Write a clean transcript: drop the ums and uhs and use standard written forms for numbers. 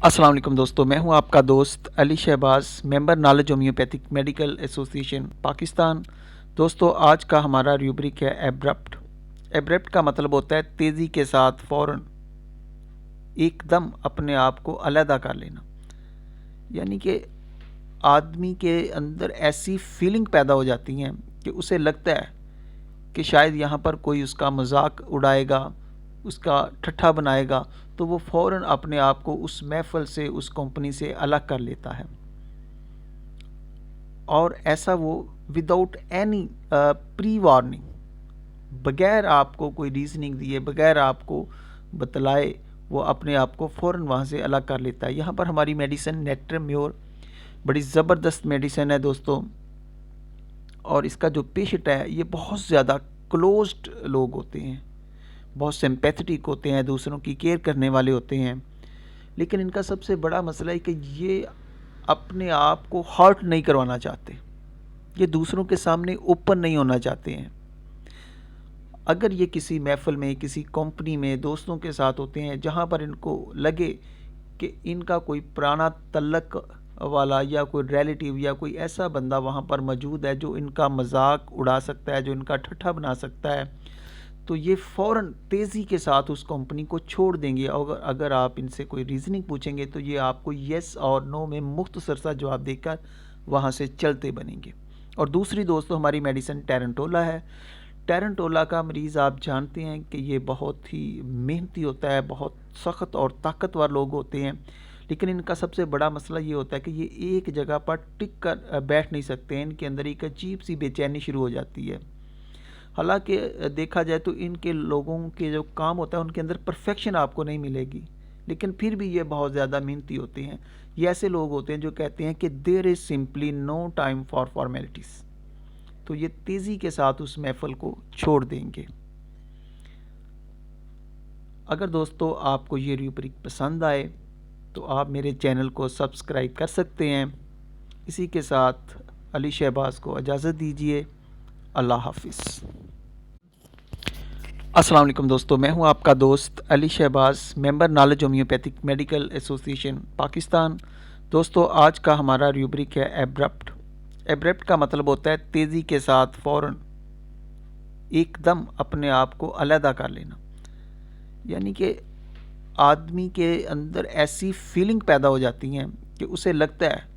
अस्सलाम वालेकुम दोस्तों, मैं हूं आपका दोस्त Ali Shahbaz, member knowledge homeopathic medical association Pakistan. दोस्तों, आज का हमारा रूब्रिक है एब्रप्ट। एब्रप्ट का मतलब होता है तेज़ी के साथ, फ़ौरन, एकदम अपने आप को अलहदा कर लेना। यानी कि आदमी के अंदर ऐसी फीलिंग पैदा हो जाती हैं कि उसे लगता है कि शायद यहाँ पर कोई उसका मजाक उड़ाएगा, उसका ठट्ठा बनाएगा, तो वो फ़ौरन अपने आप को उस महफ़िल से, उस कंपनी से अलग कर लेता है। और ऐसा वो विदाउट एनी प्री वार्निंग, बगैर आपको कोई रीज़निंग दिए, बगैर आपको बतलाए, वो अपने आप को फ़ौरन वहाँ से अलग कर लेता है। यहाँ पर हमारी मेडिसिन नेट्रम्योर बड़ी ज़बरदस्त मेडिसिन है दोस्तों। और इसका जो पेशेंट है, ये बहुत ज़्यादा क्लोज्ड लोग होते हैं, बहुत सिंपैथेटिक होते हैं, दूसरों की केयर करने वाले होते हैं। लेकिन इनका सबसे बड़ा मसला है कि ये अपने आप को हर्ट नहीं करवाना चाहते, ये दूसरों के सामने ओपन नहीं होना चाहते हैं। अगर ये किसी महफ़िल में, किसी कंपनी में, दोस्तों के साथ होते हैं जहाँ पर इनको लगे कि इनका कोई पुराना तल्लक वाला या कोई रिलेटिव या कोई ऐसा बंदा वहाँ पर मौजूद है जो इनका मजाक उड़ा सकता है, जो इनका ठट्ठा बना सकता है, तो ये फ़ौरन तेज़ी के साथ उस कंपनी को छोड़ देंगे। और अगर आप इनसे कोई रीज़निंग पूछेंगे तो ये आपको येस और नो में मुख्तसर सा जवाब देकर वहाँ से चलते बनेंगे। और दूसरी दोस्तों, हमारी मेडिसिन टेरेंटोला है। टेरेंटोला का मरीज़ आप जानते हैं कि ये बहुत ही मेहनती होता है, बहुत सख्त और ताकतवर लोग होते हैं। लेकिन इनका सबसे बड़ा मसला ये होता है कि ये एक जगह पर टिक कर बैठ नहीं सकते हैं, इनके अंदर एक अजीब सी बेचैनी शुरू हो जाती है। हालांकि देखा जाए तो इनके लोगों के जो काम होता है उनके अंदर परफेक्शन आपको नहीं मिलेगी, लेकिन फिर भी ये बहुत ज़्यादा मेहनती होते हैं। ये ऐसे लोग होते हैं जो कहते हैं कि there is simply no time for formalities, तो ये तेज़ी के साथ उस महफ़िल को छोड़ देंगे। अगर दोस्तों आपको ये रूब्रिक पसंद आए तो आप मेरे चैनल को सब्सक्राइब कर सकते हैं। इसी के साथ अली शहबाज को इजाज़त दीजिए। अल्लाह हाफिज़। अस्सलाम वालेकुम दोस्तों, मैं हूं आपका दोस्त Ali Shahbaz, member knowledge homeopathic medical association Pakistan. दोस्तों, आज का हमारा रूब्रिक है एब्रप्ट। एब्रप्ट का मतलब होता है तेज़ी के साथ, फ़ौरन, एकदम अपने आप को अलहदा कर लेना। यानी कि आदमी के अंदर ऐसी फीलिंग पैदा हो जाती हैं कि उसे लगता है